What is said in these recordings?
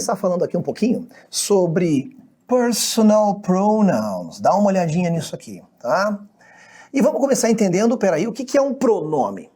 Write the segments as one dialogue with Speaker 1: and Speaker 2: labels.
Speaker 1: começar falando aqui um pouquinho sobre personal pronouns. Dá uma olhadinha nisso aqui, tá? E vamos começar entendendo, peraí, o que é um pronome?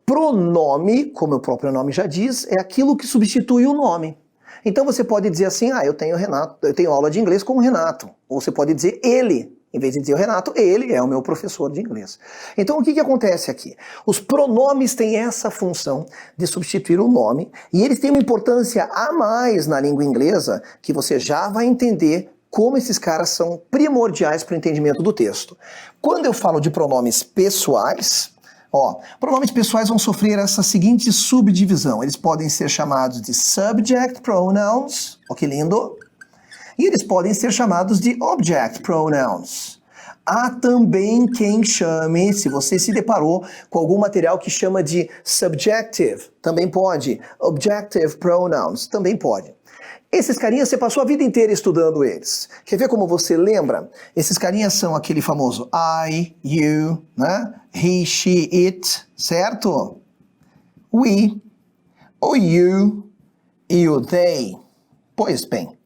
Speaker 1: Pronome, como o próprio nome já diz, é aquilo que substitui o nome. Então você pode dizer assim, eu tenho aula de inglês com o Renato. Ou você pode dizer ele. Em vez de dizer o Renato, ele é o meu professor de inglês. Então o que acontece aqui? Os pronomes têm essa função de substituir o nome e eles têm uma importância a mais na língua inglesa que você já vai entender como esses caras são primordiais para o entendimento do texto. Quando eu falo de pronomes pessoais, pronomes pessoais vão sofrer essa seguinte subdivisão. Eles podem ser chamados de subject pronouns, que lindo. E eles podem ser chamados de object pronouns. Há também quem chame, se você se deparou com algum material que chama de subjective, também pode. Objective pronouns, também pode. Esses carinhas, você passou a vida inteira estudando eles. Quer ver como você lembra? Esses carinhas são aquele famoso I, you, né? He, she, it, certo? We, o you e o they. Pois bem.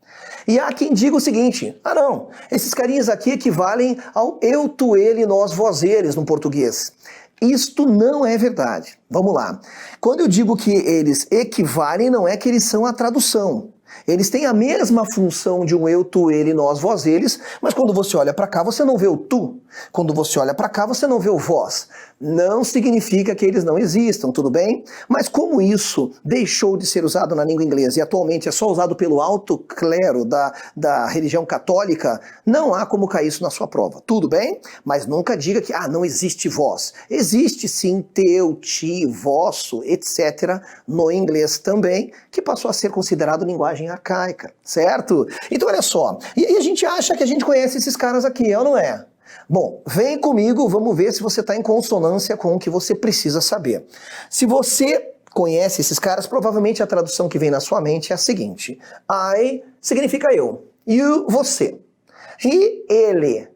Speaker 1: E há quem diga o seguinte, não, esses carinhas aqui equivalem ao eu, tu, ele, nós, vós, eles no português. Isto não é verdade. Vamos lá. Quando eu digo que eles equivalem, não é que eles são a tradução. Eles têm a mesma função de um eu, tu, ele, nós, vós, eles, mas quando você olha para cá, você não vê o tu. Quando você olha para cá, você não vê o vós. Não significa que eles não existam, tudo bem? Mas como isso deixou de ser usado na língua inglesa e atualmente é só usado pelo alto clero da religião católica, não há como cair isso na sua prova, tudo bem? Mas nunca diga que, não existe vós. Existe sim teu, ti, vosso, etc. no inglês também, que passou a ser considerado linguagem arcaica, certo? Então olha só, e aí a gente acha que a gente conhece esses caras aqui, ou não é? Bom, vem comigo, vamos ver se você está em consonância com o que você precisa saber. Se você conhece esses caras, provavelmente a tradução que vem na sua mente é a seguinte. I significa eu, you, você. He, ele.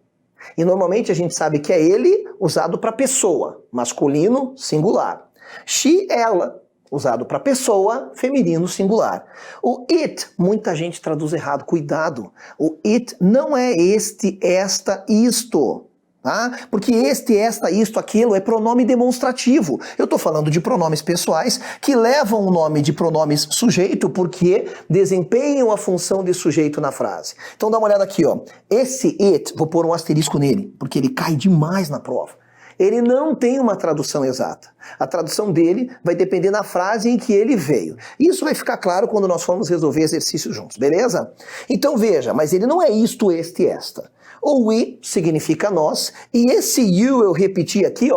Speaker 1: E normalmente a gente sabe que é ele usado para pessoa, masculino, singular. She, ela, usado para pessoa, feminino, singular. O it, muita gente traduz errado, cuidado. O it não é este, esta, isto. Tá? Porque este, esta, isto, aquilo é pronome demonstrativo. Eu estou falando de pronomes pessoais que levam o nome de pronomes sujeito porque desempenham a função de sujeito na frase. Então dá uma olhada aqui, Esse it, vou pôr um asterisco nele, porque ele cai demais na prova. Ele não tem uma tradução exata. A tradução dele vai depender da frase em que ele veio. Isso vai ficar claro quando nós formos resolver exercícios juntos, beleza? Então veja, mas ele não é isto, este, esta. O we significa nós, e esse you eu repeti aqui,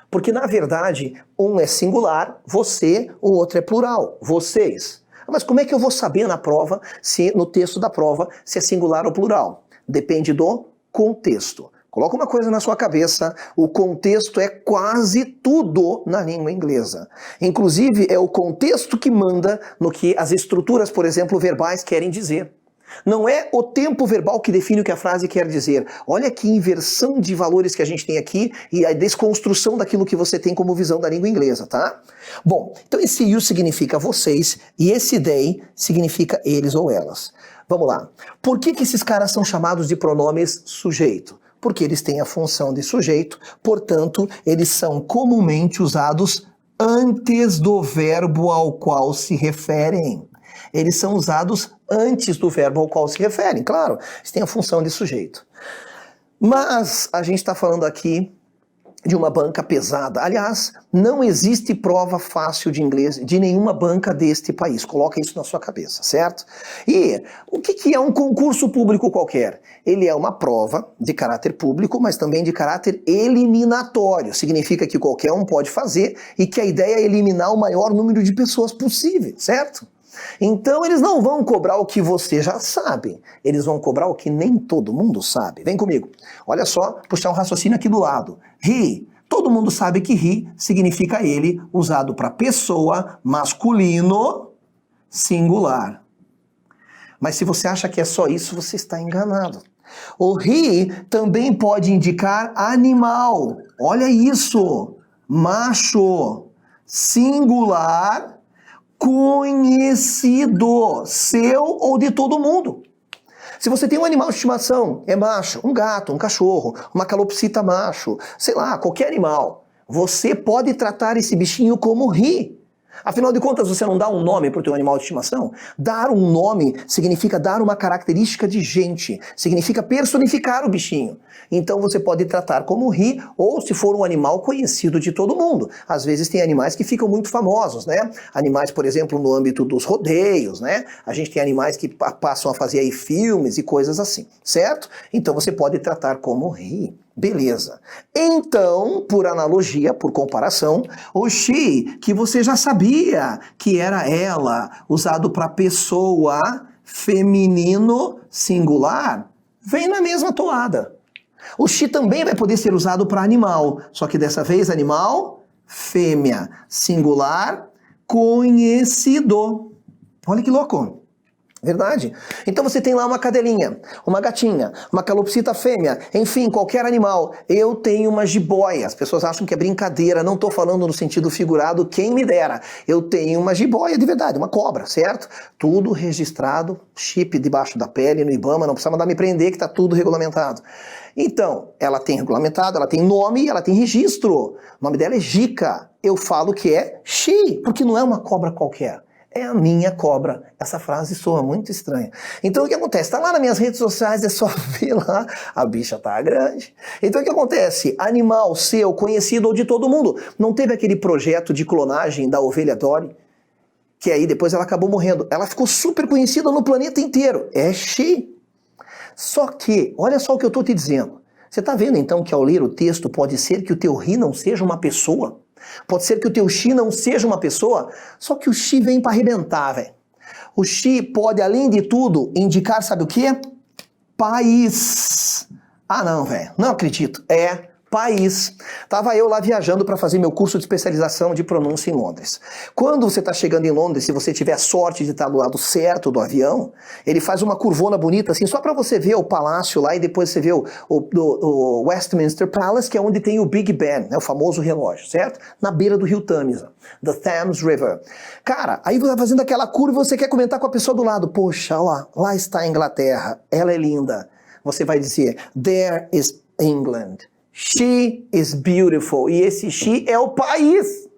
Speaker 1: porque na verdade um é singular, você, o outro é plural, vocês. Mas como é que eu vou saber na prova, no texto da prova, se é singular ou plural? Depende do contexto. Coloca uma coisa na sua cabeça, o contexto é quase tudo na língua inglesa. Inclusive, é o contexto que manda no que as estruturas, por exemplo, verbais querem dizer. Não é o tempo verbal que define o que a frase quer dizer. Olha que inversão de valores que a gente tem aqui e a desconstrução daquilo que você tem como visão da língua inglesa, tá? Bom, então esse you significa vocês e esse they significa eles ou elas. Vamos lá. Por que esses caras são chamados de pronomes sujeito? Porque eles têm a função de sujeito, portanto, eles são comumente usados antes do verbo ao qual se referem. Eles são usados antes do verbo ao qual se referem, claro, eles têm a função de sujeito. Mas a gente está falando aqui de uma banca pesada. Aliás, não existe prova fácil de inglês de nenhuma banca deste país. Coloca isso na sua cabeça, certo? E o que é um concurso público qualquer? Ele é uma prova de caráter público, mas também de caráter eliminatório. Significa que qualquer um pode fazer e que a ideia é eliminar o maior número de pessoas possível, certo? Então eles não vão cobrar o que você já sabe, eles vão cobrar o que nem todo mundo sabe. Vem comigo, olha só, puxar um raciocínio aqui do lado. He, todo mundo sabe que he significa ele, usado para pessoa, masculino, singular. Mas se você acha que é só isso, você está enganado. O he também pode indicar animal, olha isso, macho, singular, conhecido, seu ou de todo mundo. Se você tem um animal de estimação, é macho, um gato, um cachorro, uma calopsita macho, sei lá, qualquer animal, você pode tratar esse bichinho como he. Afinal de contas, você não dá um nome para o teu animal de estimação? Dar um nome significa dar uma característica de gente, significa personificar o bichinho. Então você pode tratar como he, ou se for um animal conhecido de todo mundo. Às vezes tem animais que ficam muito famosos, né? Animais, por exemplo, no âmbito dos rodeios, né? A gente tem animais que passam a fazer aí filmes e coisas assim, certo? Então você pode tratar como he. Beleza. Então, por analogia, por comparação, o she, que você já sabia que era ela, usado para pessoa feminino singular, vem na mesma toada. O she também vai poder ser usado para animal, só que dessa vez animal fêmea, singular, conhecido. Olha que louco. Verdade? Então você tem lá uma cadelinha, uma gatinha, uma calopsita fêmea, enfim, qualquer animal. Eu tenho uma jiboia. As pessoas acham que é brincadeira, não estou falando no sentido figurado, quem me dera. Eu tenho uma jiboia de verdade, uma cobra, certo? Tudo registrado, chip debaixo da pele, no IBAMA, não precisa mandar me prender que está tudo regulamentado. Então, ela tem regulamentado, ela tem nome, ela tem registro. O nome dela é Jica. Eu falo que é she, porque não é uma cobra qualquer. É a minha cobra. Essa frase soa muito estranha. Então o que acontece? Tá lá nas minhas redes sociais, é só ver lá, a bicha tá grande. Então o que acontece? Animal seu, conhecido ou de todo mundo. Não teve aquele projeto de clonagem da ovelha Dolly? Que aí depois ela acabou morrendo. Ela ficou super conhecida no planeta inteiro. É she. Só que, olha só o que eu tô te dizendo. Você tá vendo então que ao ler o texto pode ser que o teu he não seja uma pessoa? Pode ser que o teu she não seja uma pessoa, só que o she vem para arrebentar, velho. O she pode, além de tudo, indicar, sabe o quê? País. Ah, não, velho, não acredito. É país. Tava eu lá viajando para fazer meu curso de especialização de pronúncia em Londres. Quando você tá chegando em Londres, se você tiver sorte de estar do lado certo do avião, ele faz uma curvona bonita assim, só para você ver o palácio lá e depois você vê o Westminster Palace, que é onde tem o Big Ben, né, o famoso relógio, certo? Na beira do rio Tâmisa, the Thames River. Cara, aí você tá fazendo aquela curva e você quer comentar com a pessoa do lado. Poxa, lá está a Inglaterra, ela é linda. Você vai dizer, there is England. She is beautiful. E esse she é o país.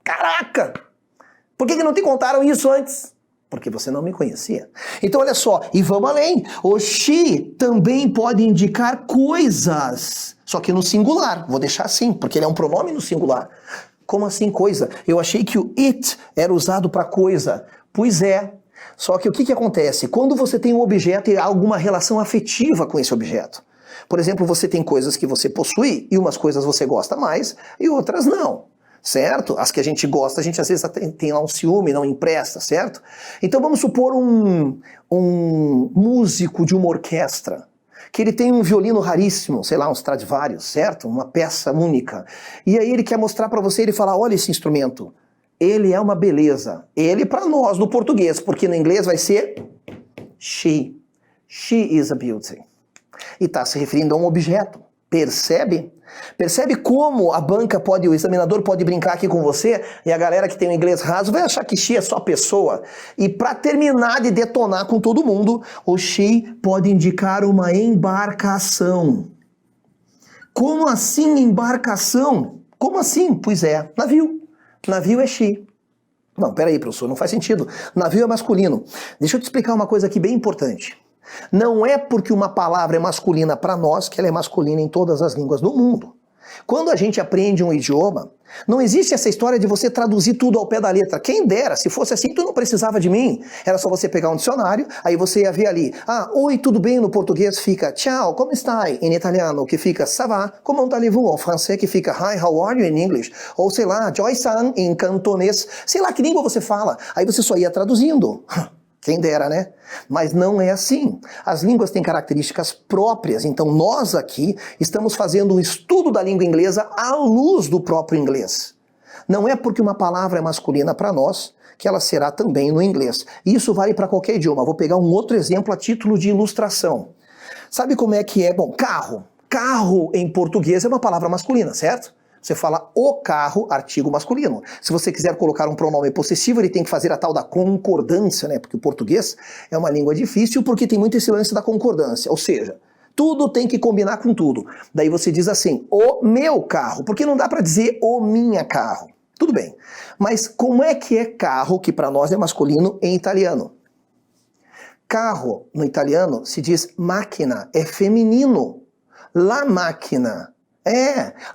Speaker 1: Caraca! Por que não te contaram isso antes? Porque você não me conhecia. Então olha só, e vamos além. O she também pode indicar coisas. Só que no singular. Vou deixar assim, porque ele é um pronome no singular. Como assim coisa? Eu achei que o it era usado para coisa. Pois é. Só que o que acontece? Quando você tem um objeto e há alguma relação afetiva com esse objeto. Por exemplo, você tem coisas que você possui e umas coisas você gosta mais e outras não, certo? As que a gente gosta, a gente às vezes tem lá um ciúme, não empresta, certo? Então vamos supor um músico de uma orquestra, que ele tem um violino raríssimo, sei lá, um Stradivarius, certo? Uma peça única. E aí ele quer mostrar para você, ele fala, olha esse instrumento, ele é uma beleza. Ele para nós no português, porque no inglês vai ser she. She is a beauty. E está se referindo a um objeto. Percebe? Percebe como a banca pode, o examinador pode brincar aqui com você e a galera que tem o inglês raso vai achar que she é só pessoa. E para terminar de detonar com todo mundo, o she pode indicar uma embarcação. Como assim embarcação? Como assim? Pois é, navio. Navio é she. Não, peraí, professor, não faz sentido. Navio é masculino. Deixa eu te explicar uma coisa aqui bem importante. Não é porque uma palavra é masculina para nós que ela é masculina em todas as línguas do mundo. Quando a gente aprende um idioma, não existe essa história de você traduzir tudo ao pé da letra. Quem dera, se fosse assim, tu não precisava de mim. Era só você pegar um dicionário, aí você ia ver ali, oi, tudo bem, no português fica ciao, como está? Em italiano, que fica ça va, comment allez-vous? Em francês, que fica hi, how are you? In English. Ou sei lá, Joy-san, em cantonês. Sei lá que língua você fala. Aí você só ia traduzindo. Quem dera, né? Mas não é assim. As línguas têm características próprias, então nós aqui estamos fazendo um estudo da língua inglesa à luz do próprio inglês. Não é porque uma palavra é masculina para nós que ela será também no inglês. E isso vale para qualquer idioma. Vou pegar um outro exemplo a título de ilustração. Sabe como é que é? Bom, carro. Carro em português é uma palavra masculina, certo? Você fala o carro, artigo masculino. Se você quiser colocar um pronome possessivo, ele tem que fazer a tal da concordância, né? Porque o português é uma língua difícil porque tem muito esse lance da concordância. Ou seja, tudo tem que combinar com tudo. Daí você diz assim, o meu carro, porque não dá para dizer o minha carro. Tudo bem. Mas como é que é carro, que para nós é masculino, em italiano? Carro, no italiano, se diz máquina, é feminino. La máquina.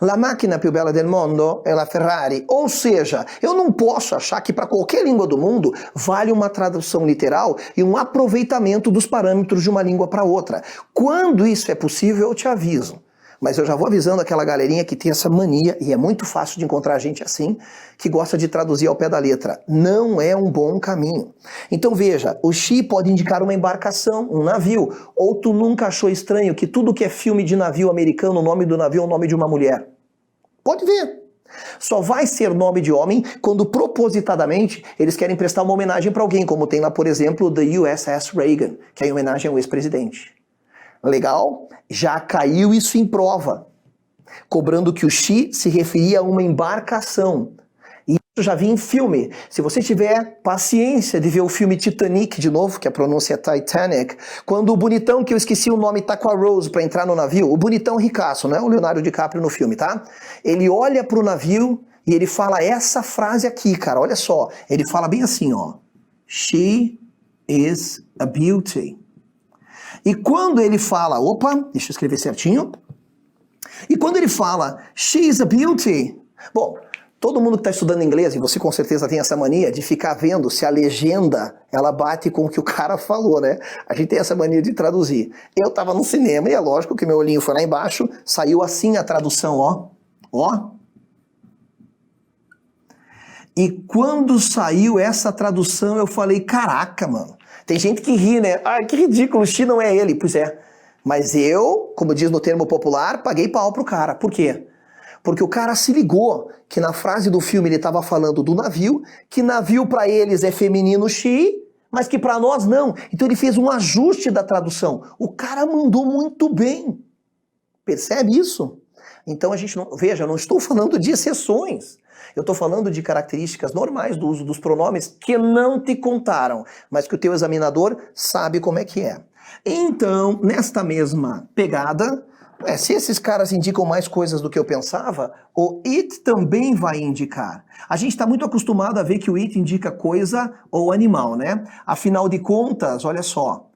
Speaker 1: La máquina più bella del mondo é la Ferrari. Ou seja, eu não posso achar que para qualquer língua do mundo vale uma tradução literal e um aproveitamento dos parâmetros de uma língua para outra. Quando isso é possível, eu te aviso. Mas eu já vou avisando aquela galerinha que tem essa mania, e é muito fácil de encontrar gente assim, que gosta de traduzir ao pé da letra. Não é um bom caminho. Então veja, o she pode indicar uma embarcação, um navio. Ou tu nunca achou estranho que tudo que é filme de navio americano, o nome do navio é o nome de uma mulher? Pode ver. Só vai ser nome de homem quando propositadamente eles querem prestar uma homenagem para alguém, como tem lá, por exemplo, The USS Reagan, que é em homenagem ao ex-presidente. Legal? Já caiu isso em prova, cobrando que o she se referia a uma embarcação. E isso já vi em filme. Se você tiver paciência de ver o filme Titanic de novo, que a pronúncia é Titanic, quando o bonitão, que eu esqueci o nome, tá com a Rose para entrar no navio, o bonitão ricaço, não é o Leonardo DiCaprio no filme, tá? Ele olha pro navio e ele fala essa frase aqui, cara, olha só. Ele fala bem assim, ó. She is a beauty. E quando ele fala, opa, deixa eu escrever certinho. E quando ele fala, she's a beauty. Bom, todo mundo que está estudando inglês, e você com certeza tem essa mania de ficar vendo se a legenda, ela bate com o que o cara falou, né? A gente tem essa mania de traduzir. Eu estava no cinema e é lógico que meu olhinho foi lá embaixo, saiu assim a tradução, ó. Ó. E quando saiu essa tradução, eu falei, caraca, mano. Tem gente que ri, né? Ah, que ridículo, o she não é ele. Pois é. Mas eu, como diz no termo popular, paguei pau pro cara. Por quê? Porque o cara se ligou que na frase do filme ele estava falando do navio, que navio para eles é feminino she, mas que para nós não. Então ele fez um ajuste da tradução. O cara mandou muito bem. Percebe isso? Então a gente não... Veja, eu não estou falando de exceções. Eu estou falando de características normais do uso dos pronomes que não te contaram, mas que o teu examinador sabe como é que é. Então, nesta mesma pegada, se esses caras indicam mais coisas do que eu pensava, o it também vai indicar. A gente está muito acostumado a ver que o it indica coisa ou animal, né? Afinal de contas, olha só.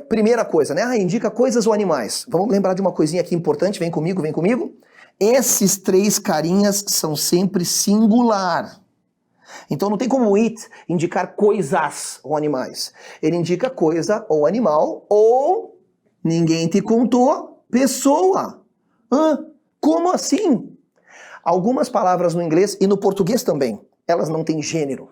Speaker 1: Primeira coisa, né? Indica coisas ou animais. Vamos lembrar de uma coisinha aqui importante, vem comigo, vem comigo. Esses três carinhas são sempre singular. Então não tem como o it indicar coisas ou animais. Ele indica coisa ou animal ou, ninguém te contou, pessoa. Como assim? Algumas palavras no inglês e no português também, elas não têm gênero.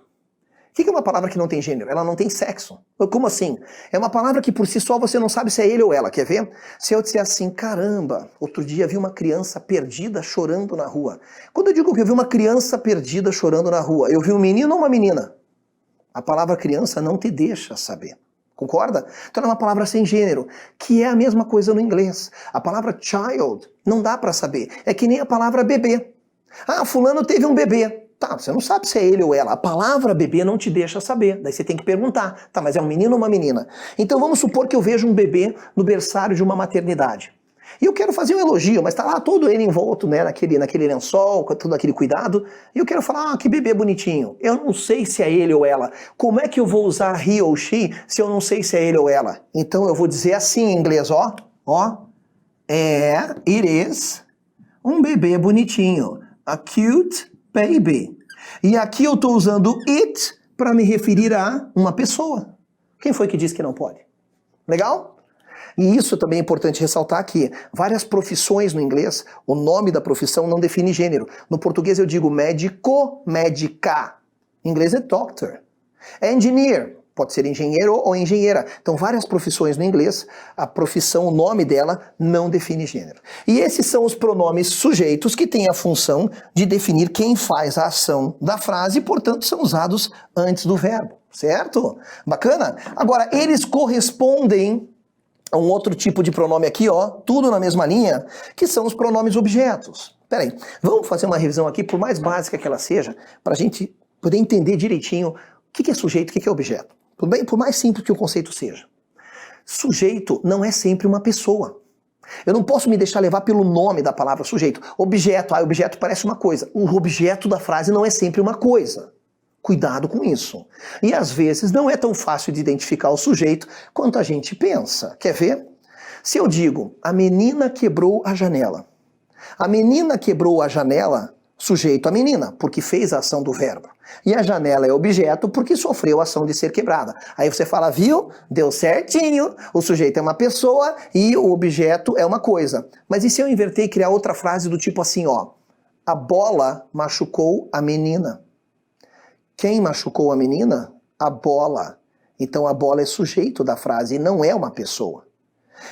Speaker 1: O que é uma palavra que não tem gênero? Ela não tem sexo. Como assim? É uma palavra que por si só você não sabe se é ele ou ela, quer ver? Se eu disser assim, caramba, outro dia vi uma criança perdida chorando na rua. Quando eu digo que eu vi uma criança perdida chorando na rua, eu vi um menino ou uma menina? A palavra criança não te deixa saber. Concorda? Então é uma palavra sem gênero, que é a mesma coisa no inglês. A palavra child não dá para saber. É que nem a palavra bebê. Ah, fulano teve um bebê. Tá, você não sabe se é ele ou ela. A palavra bebê não te deixa saber. Daí você tem que perguntar. Tá, mas é um menino ou uma menina? Então vamos supor que eu vejo um bebê no berçário de uma maternidade. E eu quero fazer um elogio, mas tá lá todo ele envolto, né, naquele lençol, com todo aquele cuidado. E eu quero falar, que bebê bonitinho. Eu não sei se é ele ou ela. Como é que eu vou usar he ou she se eu não sei se é ele ou ela? Então eu vou dizer assim em inglês, ó. It is um bebê bonitinho. A cute baby. E aqui eu estou usando it para me referir a uma pessoa. Quem foi que disse que não pode? Legal? E isso também é importante ressaltar que várias profissões no inglês, o nome da profissão não define gênero. No português eu digo médico, médica. Em inglês é doctor. Engineer, pode ser engenheiro ou engenheira. Então várias profissões no inglês, a profissão, o nome dela não define gênero. E esses são os pronomes sujeitos que têm a função de definir quem faz a ação da frase e, portanto, são usados antes do verbo, certo? Bacana? Agora, eles correspondem um outro tipo de pronome aqui, ó, tudo na mesma linha, que são os pronomes objetos. Peraí, vamos fazer uma revisão aqui, por mais básica que ela seja, para a gente poder entender direitinho o que é sujeito e o que é objeto. Tudo bem? Por mais simples que o conceito seja. Sujeito não é sempre uma pessoa. Eu não posso me deixar levar pelo nome da palavra sujeito. Objeto, objeto parece uma coisa. O objeto da frase não é sempre uma coisa. Cuidado com isso. E às vezes não é tão fácil de identificar o sujeito quanto a gente pensa. Quer ver? Se eu digo, a menina quebrou a janela. A menina quebrou a janela, sujeito a menina, porque fez a ação do verbo. E a janela é objeto porque sofreu a ação de ser quebrada. Aí você fala, viu? Deu certinho. O sujeito é uma pessoa e o objeto é uma coisa. Mas e se eu inverter e criar outra frase do tipo assim, ó? A bola machucou a menina. Quem machucou a menina? A bola. Então a bola é sujeito da frase e não é uma pessoa.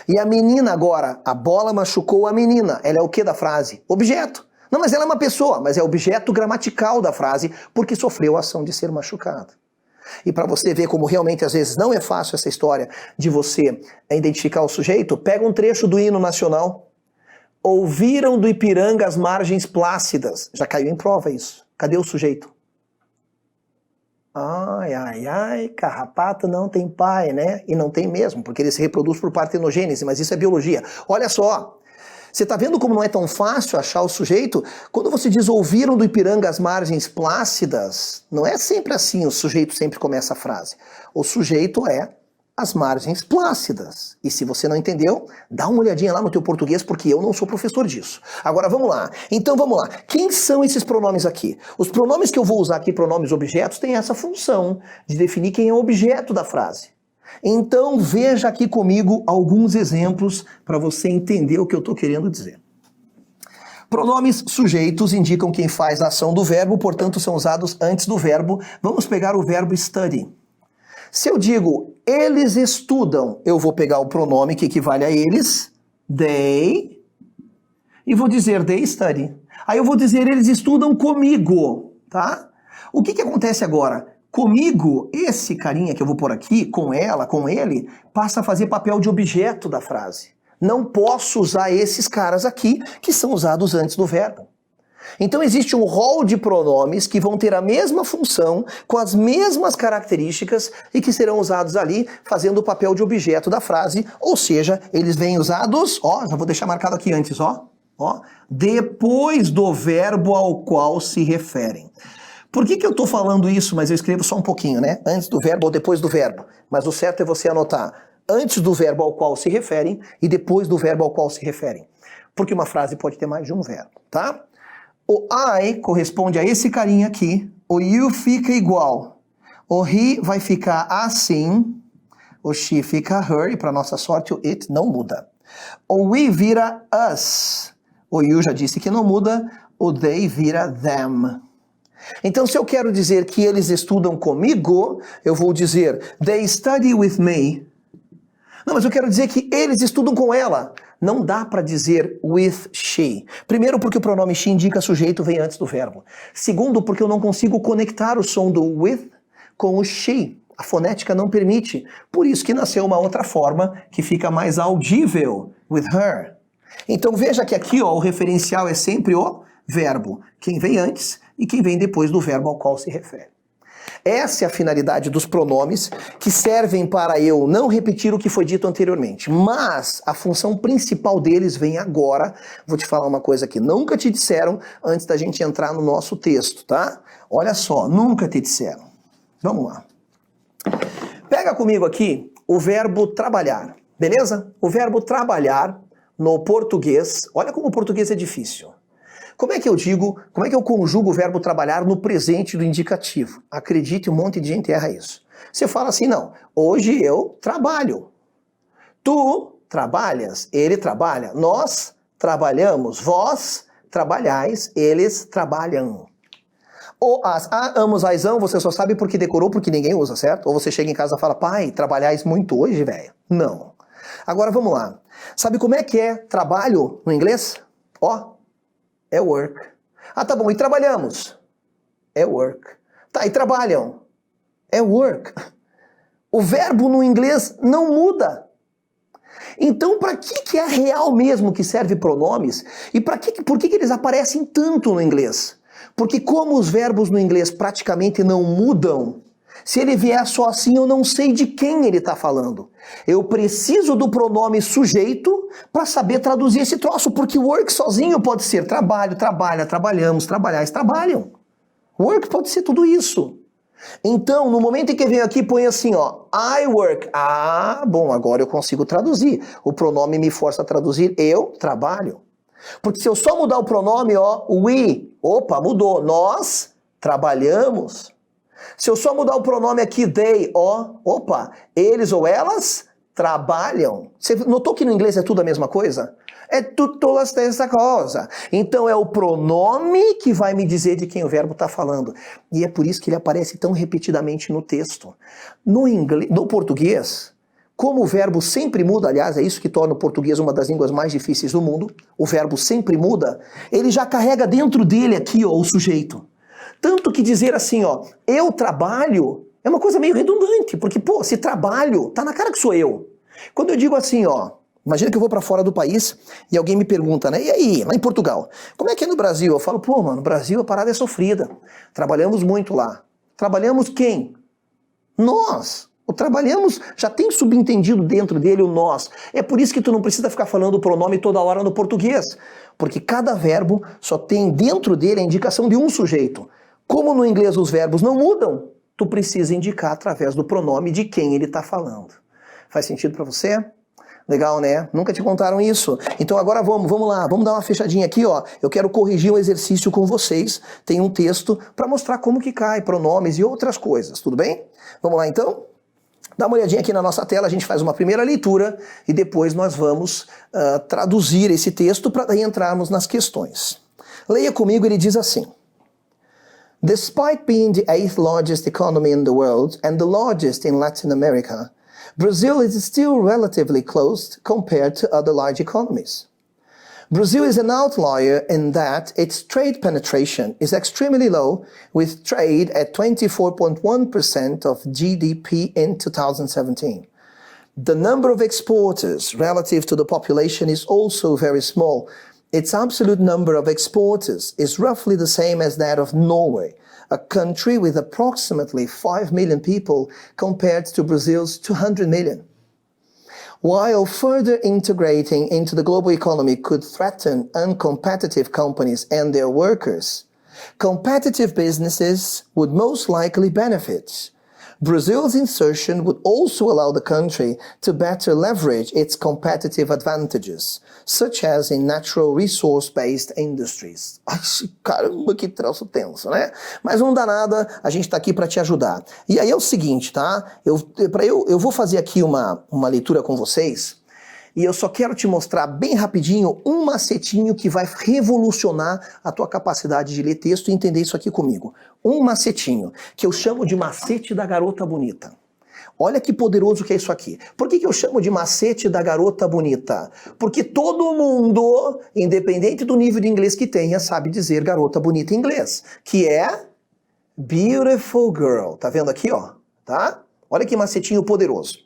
Speaker 1: E a menina agora, a bola machucou a menina. Ela é o que da frase? Objeto. Não, mas ela é uma pessoa, mas é objeto gramatical da frase porque sofreu a ação de ser machucada. E para você ver como realmente às vezes não é fácil essa história de você identificar o sujeito, pega um trecho do hino nacional. Ouviram do Ipiranga as margens plácidas. Já caiu em prova isso. Cadê o sujeito? Ai, ai, ai, carrapato não tem pai, né? E não tem mesmo, porque ele se reproduz por partenogênese, mas isso é biologia. Olha só, você tá vendo como não é tão fácil achar o sujeito? Quando você diz ouviram do Ipiranga as margens plácidas, não é sempre assim, o sujeito sempre começa a frase. O sujeito é as margens plácidas. E se você não entendeu, dá uma olhadinha lá no teu português, porque eu não sou professor disso. Agora vamos lá. Então vamos lá. Quem são esses pronomes aqui? Os pronomes que eu vou usar aqui, pronomes objetos, têm essa função de definir quem é o objeto da frase. Então veja aqui comigo alguns exemplos para você entender o que eu estou querendo dizer. Pronomes sujeitos indicam quem faz a ação do verbo, portanto são usados antes do verbo. Vamos pegar o verbo study. Se eu digo, eles estudam, eu vou pegar o pronome que equivale a eles, they, e vou dizer they study. Aí eu vou dizer, eles estudam comigo, tá? O que acontece agora? Comigo, esse carinha que eu vou pôr aqui, com ela, com ele, passa a fazer papel de objeto da frase. Não posso usar esses caras aqui, que são usados antes do verbo. Então existe um rol de pronomes que vão ter a mesma função, com as mesmas características e que serão usados ali fazendo o papel de objeto da frase, ou seja, eles vêm usados, ó, já vou deixar marcado aqui antes, ó, depois do verbo ao qual se referem. Por que eu estou falando isso, mas eu escrevo só um pouquinho, né? Antes do verbo ou depois do verbo. Mas o certo é você anotar antes do verbo ao qual se referem e depois do verbo ao qual se referem. Porque uma frase pode ter mais de um verbo, tá? O I corresponde a esse carinha aqui, o you fica igual, o he vai ficar assim, o she fica her, e para nossa sorte o it não muda. O we vira us, o you já disse que não muda, o they vira them. Então se eu quero dizer que eles estudam comigo, eu vou dizer they study with me. Não, mas eu quero dizer que eles estudam com ela. Não dá para dizer with she. Primeiro, porque o pronome she indica sujeito, vem antes do verbo. Segundo, porque eu não consigo conectar o som do with com o she. A fonética não permite. Por isso que nasceu uma outra forma que fica mais audível, with her. Então veja que aqui ó, o referencial é sempre o verbo. Quem vem antes e quem vem depois do verbo ao qual se refere. Essa é a finalidade dos pronomes, que servem para eu não repetir o que foi dito anteriormente. Mas a função principal deles vem agora. Vou te falar uma coisa que nunca te disseram antes da gente entrar no nosso texto, tá? Olha só, nunca te disseram. Vamos lá. Pega comigo aqui o verbo trabalhar, beleza? O verbo trabalhar no português, olha como o português é difícil. Como é que eu conjugo o verbo trabalhar no presente do indicativo? Acredite, um monte de gente erra isso. Você fala assim, não, hoje eu trabalho. Tu trabalhas, ele trabalha, nós trabalhamos, vós trabalhais, eles trabalham. O, as, a, amos, aisão, você só sabe porque decorou, porque ninguém usa, certo? Ou você chega em casa e fala, pai, trabalhais muito hoje, velho? Não. Agora vamos lá. Sabe como é que é trabalho no inglês? Ó. É work. Ah, tá bom, e trabalhamos? É work. Tá, e trabalham? É work. O verbo no inglês não muda. Então, para que é real mesmo que serve pronomes? E por que eles aparecem tanto no inglês? Porque como os verbos no inglês praticamente não mudam, se ele vier só assim, eu não sei de quem ele está falando. Eu preciso do pronome sujeito para saber traduzir esse troço, porque work sozinho pode ser trabalho, trabalha, trabalhamos, trabalhais, trabalham. Work pode ser tudo isso. Então, no momento em que vem aqui, põe assim, ó, I work. Ah, bom, agora eu consigo traduzir. O pronome me força a traduzir, eu trabalho. Porque se eu só mudar o pronome, ó, we, opa, mudou, nós trabalhamos. Se eu só mudar o pronome aqui, they, ó, opa, eles ou elas trabalham. Você notou que no inglês é tudo a mesma coisa? É tudo a mesma coisa. Então é o pronome que vai me dizer de quem o verbo está falando. E é por isso que ele aparece tão repetidamente no texto. No português, como o verbo sempre muda, aliás, é isso que torna o português uma das línguas mais difíceis do mundo, o verbo sempre muda, ele já carrega dentro dele aqui, ó, o sujeito. Tanto que dizer assim, ó, eu trabalho, é uma coisa meio redundante, porque, pô, se trabalho, tá na cara que sou eu. Quando eu digo assim, ó, imagina que eu vou pra fora do país e alguém me pergunta, né, e aí, lá em Portugal, como é que é no Brasil? Eu falo, pô, mano, no Brasil a parada é sofrida, trabalhamos muito lá. Trabalhamos quem? Nós. O trabalhamos já tem subentendido dentro dele o nós. É por isso que tu não precisa ficar falando o pronome toda hora no português, porque cada verbo só tem dentro dele a indicação de um sujeito. Como no inglês os verbos não mudam, tu precisa indicar através do pronome de quem ele está falando. Faz sentido para você? Legal, né? Nunca te contaram isso. Então agora vamos lá, vamos dar uma fechadinha aqui, ó. Eu quero corrigir um exercício com vocês. Tem um texto para mostrar como que cai pronomes e outras coisas, tudo bem? Vamos lá então? Dá uma olhadinha aqui na nossa tela, a gente faz uma primeira leitura e depois nós vamos traduzir esse texto para daí entrarmos nas questões. Leia comigo, ele diz assim: Despite being the 8th largest economy in the world and the largest in Latin America, Brazil is still relatively closed compared to other large economies. Brazil is an outlier in that its trade penetration is extremely low, with trade at 24.1% of GDP in 2017. The number of exporters relative to the population is also very small. Its absolute number of exporters is roughly the same as that of Norway, a country with approximately 5 million people compared to Brazil's 200 million. While further integrating into the global economy could threaten uncompetitive companies and their workers, competitive businesses would most likely benefit. Brazil's insertion would also allow the country to better leverage its competitive advantages, such as in natural resource-based industries. Ai, caramba, que troço tenso, né? Mas não dá nada, a gente tá aqui para te ajudar. E aí é o seguinte, tá? Eu vou fazer aqui uma leitura com vocês, e eu só quero te mostrar bem rapidinho um macetinho que vai revolucionar a tua capacidade de ler texto e entender isso aqui comigo. Um macetinho, que eu chamo de macete da garota bonita. Olha que poderoso que é isso aqui. Por que eu chamo de macete da garota bonita? Porque todo mundo, independente do nível de inglês que tenha, sabe dizer garota bonita em inglês, que é beautiful girl. Tá vendo aqui, ó? Tá? Olha que macetinho poderoso.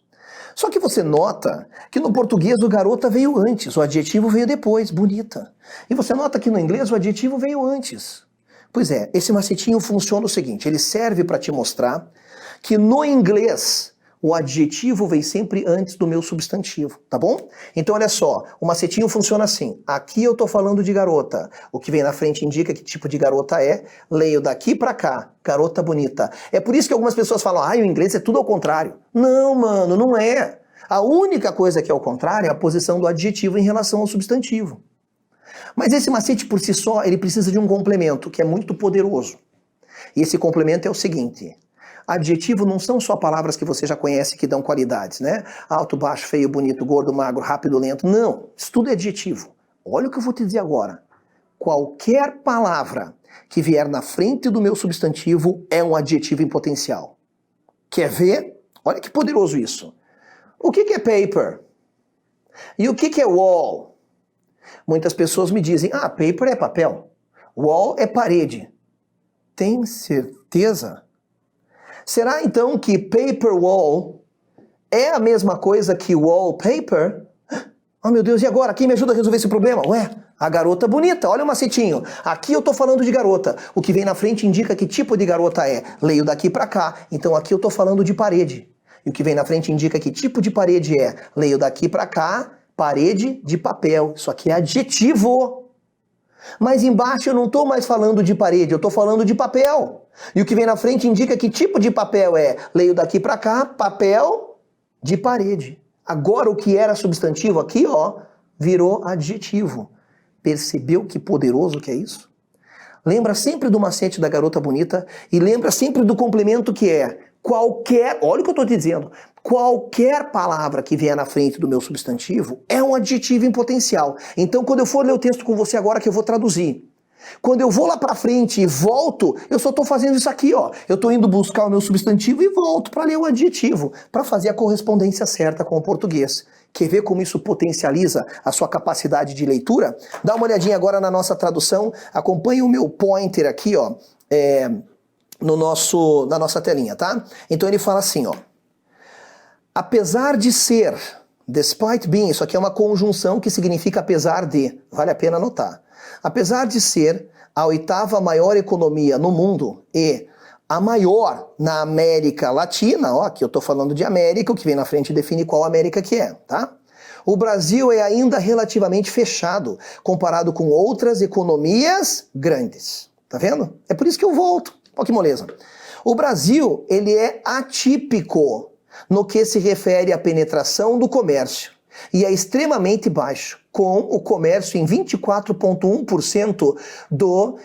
Speaker 1: Só que você nota que no português o garota veio antes, o adjetivo veio depois, bonita. E você nota que no inglês o adjetivo veio antes. Pois é, esse macetinho funciona o seguinte, ele serve para te mostrar que no inglês o adjetivo vem sempre antes do meu substantivo, tá bom? Então olha só, o macetinho funciona assim, aqui eu tô falando de garota, o que vem na frente indica que tipo de garota é, leio daqui pra cá, garota bonita. É por isso que algumas pessoas falam, o inglês é tudo ao contrário. Não, mano, não é. A única coisa que é ao contrário é a posição do adjetivo em relação ao substantivo. Mas esse macete por si só, ele precisa de um complemento que é muito poderoso. E esse complemento é o seguinte: adjetivo não são só palavras que você já conhece que dão qualidades, né? Alto, baixo, feio, bonito, gordo, magro, rápido, lento. Não, isso tudo é adjetivo. Olha o que eu vou te dizer agora. Qualquer palavra que vier na frente do meu substantivo é um adjetivo em potencial. Quer ver? Olha que poderoso isso. O que é paper? E o que é wall? Muitas pessoas me dizem, paper é papel, wall é parede. Tem certeza? Será então que paper wall é a mesma coisa que wallpaper? Oh, meu Deus, e agora? Quem me ajuda a resolver esse problema? Ué, a garota bonita, olha o macetinho. Aqui eu tô falando de garota. O que vem na frente indica que tipo de garota é. Leio daqui pra cá. Então aqui eu tô falando de parede. E o que vem na frente indica que tipo de parede é. Leio daqui pra cá, parede de papel. Isso aqui é adjetivo. Mas embaixo eu não tô mais falando de parede, eu tô falando de papel. E o que vem na frente indica que tipo de papel é. Leio daqui pra cá, papel de parede. Agora o que era substantivo aqui, ó, virou adjetivo. Percebeu que poderoso que é isso? Lembra sempre do macete da garota bonita e lembra sempre do complemento que é qualquer, olha o que eu estou te dizendo, qualquer palavra que vier na frente do meu substantivo é um adjetivo em potencial. Então quando eu for ler o texto com você agora que eu vou traduzir, quando eu vou lá pra frente e volto, eu só tô fazendo isso aqui, ó. Eu tô indo buscar o meu substantivo e volto para ler o adjetivo, para fazer a correspondência certa com o português. Quer ver como isso potencializa a sua capacidade de leitura? Dá uma olhadinha agora na nossa tradução. Acompanhe o meu pointer aqui, ó, na nossa telinha, tá? Então ele fala assim, ó. Apesar de ser, despite being, isso aqui é uma conjunção que significa apesar de. Vale a pena anotar. Apesar de ser a 8ª maior economia no mundo e a maior na América Latina, ó, aqui eu tô falando de América, o que vem na frente define qual América que é, tá? O Brasil é ainda relativamente fechado, comparado com outras economias grandes. Tá vendo? É por isso que eu volto. Olha que moleza. O Brasil, ele é atípico no que se refere à penetração do comércio. E é extremamente baixo, com o comércio em 24,1%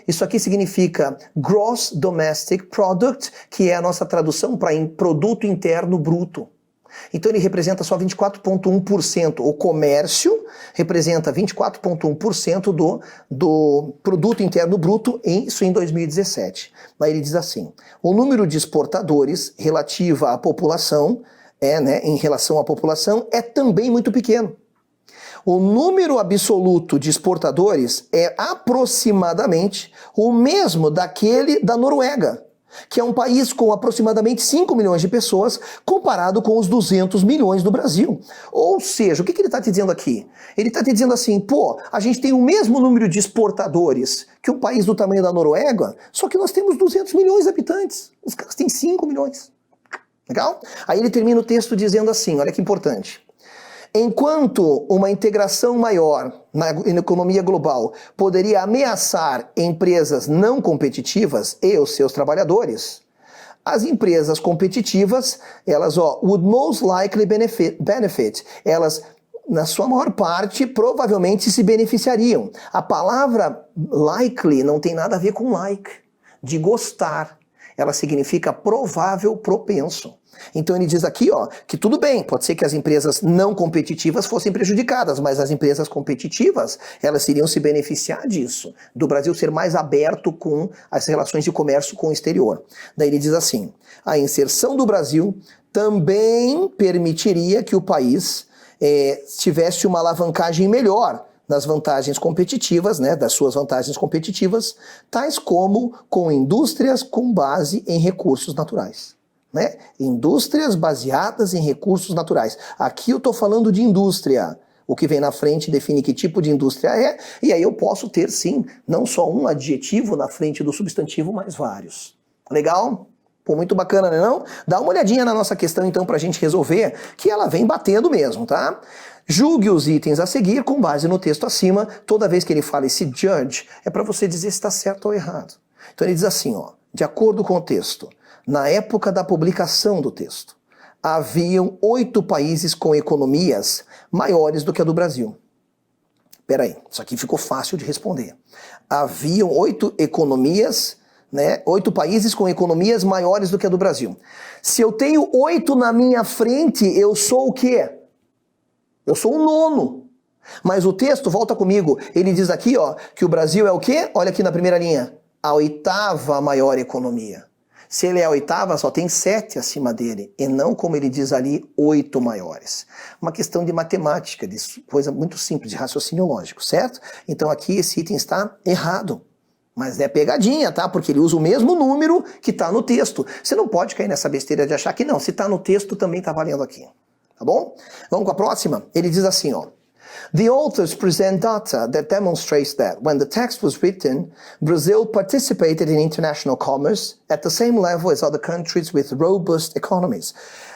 Speaker 1: isso aqui significa Gross Domestic Product, que é a nossa tradução para produto interno bruto. Então ele representa só 24,1%. O comércio representa 24,1% do produto interno bruto, isso em 2017. Mas ele diz assim, o número de exportadores relativa à população em relação à população, é também muito pequeno. O número absoluto de exportadores é aproximadamente o mesmo daquele da Noruega, que é um país com aproximadamente 5 milhões de pessoas, comparado com os 200 milhões do Brasil. Ou seja, o que ele está te dizendo aqui? Ele está te dizendo assim, pô, a gente tem o mesmo número de exportadores que um país do tamanho da Noruega, só que nós temos 200 milhões de habitantes. Os caras têm 5 milhões. Legal? Aí ele termina o texto dizendo assim, olha que importante. Enquanto uma integração maior na economia global poderia ameaçar empresas não competitivas e os seus trabalhadores, as empresas competitivas, elas, would most likely benefit. Elas, na sua maior parte, provavelmente se beneficiariam. A palavra likely não tem nada a ver com like, de gostar. Ela significa provável, propenso. Então ele diz aqui, ó, que tudo bem, pode ser que as empresas não competitivas fossem prejudicadas, mas as empresas competitivas, elas iriam se beneficiar disso, do Brasil ser mais aberto com as relações de comércio com o exterior. Daí ele diz assim, a inserção do Brasil também permitiria que o país tivesse uma alavancagem melhor nas vantagens competitivas, das suas vantagens competitivas, tais como com indústrias com base em recursos naturais. Indústrias baseadas em recursos naturais. Aqui eu estou falando de indústria. O que vem na frente define que tipo de indústria é, e aí eu posso ter, sim, não só um adjetivo na frente do substantivo, mas vários. Legal? Pô, muito bacana, né não? Dá uma olhadinha na nossa questão, então, pra gente resolver, que ela vem batendo mesmo, tá? Julgue os itens a seguir com base no texto acima. Toda vez que ele fala esse judge, é para você dizer se está certo ou errado. Então ele diz assim, ó, de acordo com o texto, na época da publicação do texto, haviam 8 países com economias maiores do que a do Brasil. Peraí, isso aqui ficou fácil de responder. Haviam 8 economias, 8 países com economias maiores do que a do Brasil. Se eu tenho 8 na minha frente, eu sou o quê? Eu sou o 9º. Mas o texto, volta comigo, ele diz aqui, ó, que o Brasil é o quê? Olha aqui na primeira linha. A 8ª maior economia. Se ele é a 8ª, só tem 7 acima dele. E não, como ele diz ali, 8 maiores. Uma questão de matemática, de coisa muito simples, de raciocínio lógico, certo? Então aqui esse item está errado. Mas é pegadinha, tá? Porque ele usa o mesmo número que está no texto. Você não pode cair nessa besteira de achar que não, se está no texto também está valendo aqui. Tá bom? Vamos com a próxima? Ele diz assim, ó. The authors present data that demonstrates that when the text was written, Brazil participated in international commerce at the same level as other countries with robust economies.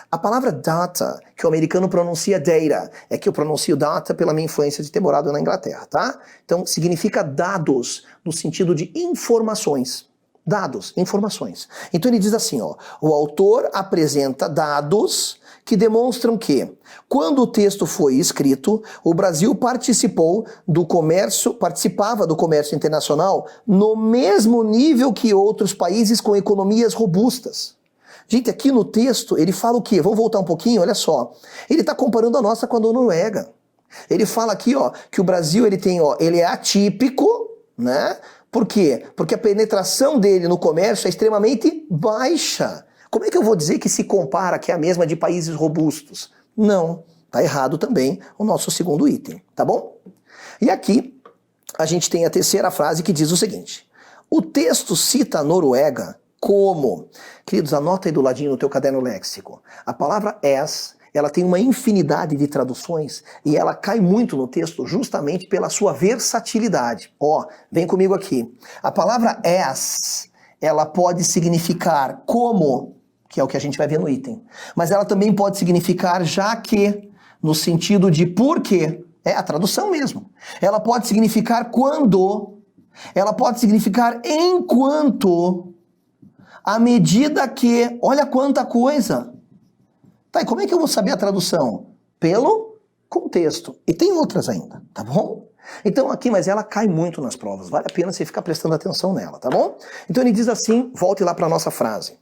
Speaker 1: A palavra data, que o americano pronuncia data, é que eu pronuncio data pela minha influência de ter morado na Inglaterra, tá? Então, significa dados, no sentido de informações. Dados, informações. Então ele diz assim, ó, o autor apresenta dados que demonstram que, quando o texto foi escrito, o Brasil participava do comércio internacional no mesmo nível que outros países com economias robustas. Gente, aqui no texto, ele fala o quê? Vamos voltar um pouquinho, olha só. Ele está comparando a nossa com a da Noruega. Ele fala aqui, ó, que o Brasil, ele é atípico, né? Por quê? Porque a penetração dele no comércio é extremamente baixa. Como é que eu vou dizer que se compara, que é a mesma de países robustos? Não, tá errado também o nosso segundo item, tá bom? E aqui, a gente tem a terceira frase que diz o seguinte. O texto cita a Noruega como, queridos, anota aí do ladinho no teu caderno léxico. A palavra as, ela tem uma infinidade de traduções e ela cai muito no texto justamente pela sua versatilidade. Ó, vem comigo aqui. A palavra as, ela pode significar como, que é o que a gente vai ver no item. Mas ela também pode significar já que, no sentido de porque. É a tradução mesmo. Ela pode significar quando. Ela pode significar enquanto. À medida que, olha quanta coisa. Tá, e como é que eu vou saber a tradução? Pelo contexto. E tem outras ainda, tá bom? Então aqui, mas ela cai muito nas provas. Vale a pena você ficar prestando atenção nela, tá bom? Então ele diz assim, volte lá para a nossa frase.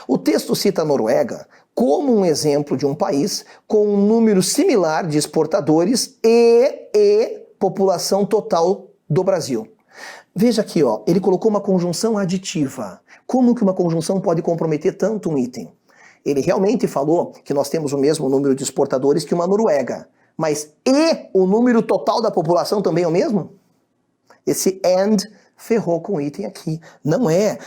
Speaker 1: O texto cita a Noruega como um exemplo de um país com um número similar de exportadores e população total do Brasil. Veja aqui, ó, ele colocou uma conjunção aditiva. Como que uma conjunção pode comprometer tanto um item? Ele realmente falou que nós temos o mesmo número de exportadores que uma Noruega. Mas e o número total da população também é o mesmo? Esse and ferrou com o item aqui. Não é,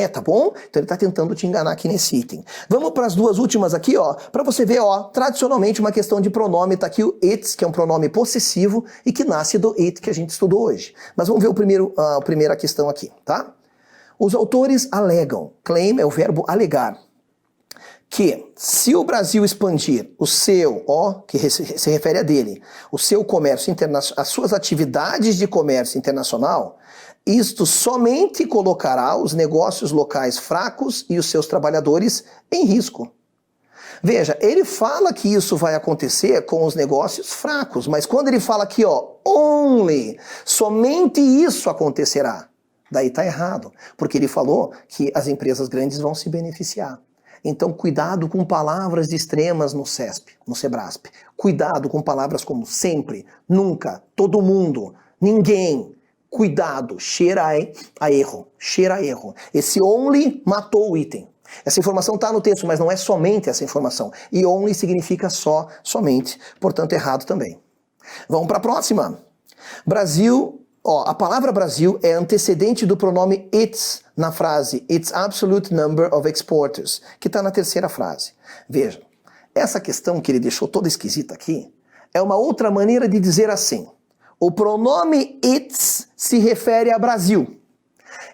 Speaker 1: tá bom? Então ele está tentando te enganar aqui nesse item. Vamos para as duas últimas aqui, ó, para você ver, ó, tradicionalmente uma questão de pronome, tá aqui o it's, que é um pronome possessivo e que nasce do it que a gente estudou hoje. Mas vamos ver a primeira questão aqui, tá? Os autores alegam, claim é o verbo alegar, que se o Brasil expandir o seu, que se refere a dele, o seu comércio internacional, as suas atividades de comércio internacional, isto somente colocará os negócios locais fracos e os seus trabalhadores em risco. Veja, ele fala que isso vai acontecer com os negócios fracos, mas quando ele fala aqui, ó, only, somente isso acontecerá. Daí tá errado, porque ele falou que as empresas grandes vão se beneficiar. Então, cuidado com palavras de extremas no CESP, no SEBRASP. Cuidado com palavras como sempre, nunca, todo mundo, ninguém. Cuidado, cheira a erro, cheira a erro. Esse only matou o item. Essa informação está no texto, mas não é somente essa informação. E only significa só, somente, portanto errado também. Vamos para a próxima. Brasil. A palavra Brasil é antecedente do pronome its na frase Its absolute number of exporters, que está na terceira frase. Veja, essa questão que ele deixou toda esquisita aqui é uma outra maneira de dizer assim. O pronome its se refere a Brasil.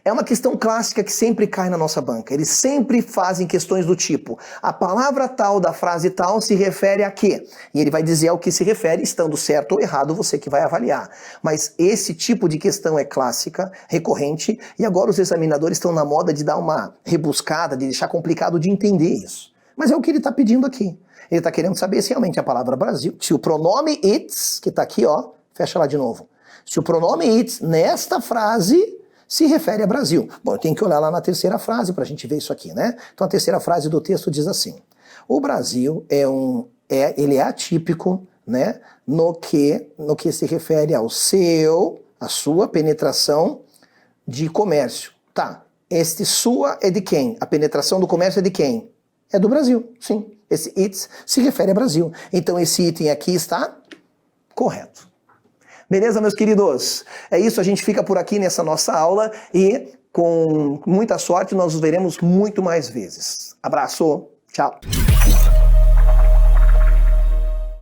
Speaker 1: É uma questão clássica que sempre cai na nossa banca. Eles sempre fazem questões do tipo, a palavra tal da frase tal se refere a quê? E ele vai dizer ao que se refere, estando certo ou errado, você que vai avaliar. Mas esse tipo de questão é clássica, recorrente, e agora os examinadores estão na moda de dar uma rebuscada, de deixar complicado de entender isso. Mas é o que ele está pedindo aqui. Ele está querendo saber se realmente a palavra Brasil, se o pronome its, que está aqui, ó, fecha lá de novo. Se o pronome its nesta frase se refere a Brasil. Bom, eu tenho que olhar lá na terceira frase para a gente ver isso aqui, né? Então a terceira frase do texto diz assim: o Brasil ele é atípico, né? No que se refere a sua penetração de comércio. Tá, este sua é de quem? A penetração do comércio é de quem? É do Brasil, sim. Esse its se refere a Brasil. Então esse item aqui está correto. Beleza, meus queridos? É isso, a gente fica por aqui nessa nossa aula e com muita sorte nós nos veremos muito mais vezes. Abraço, tchau!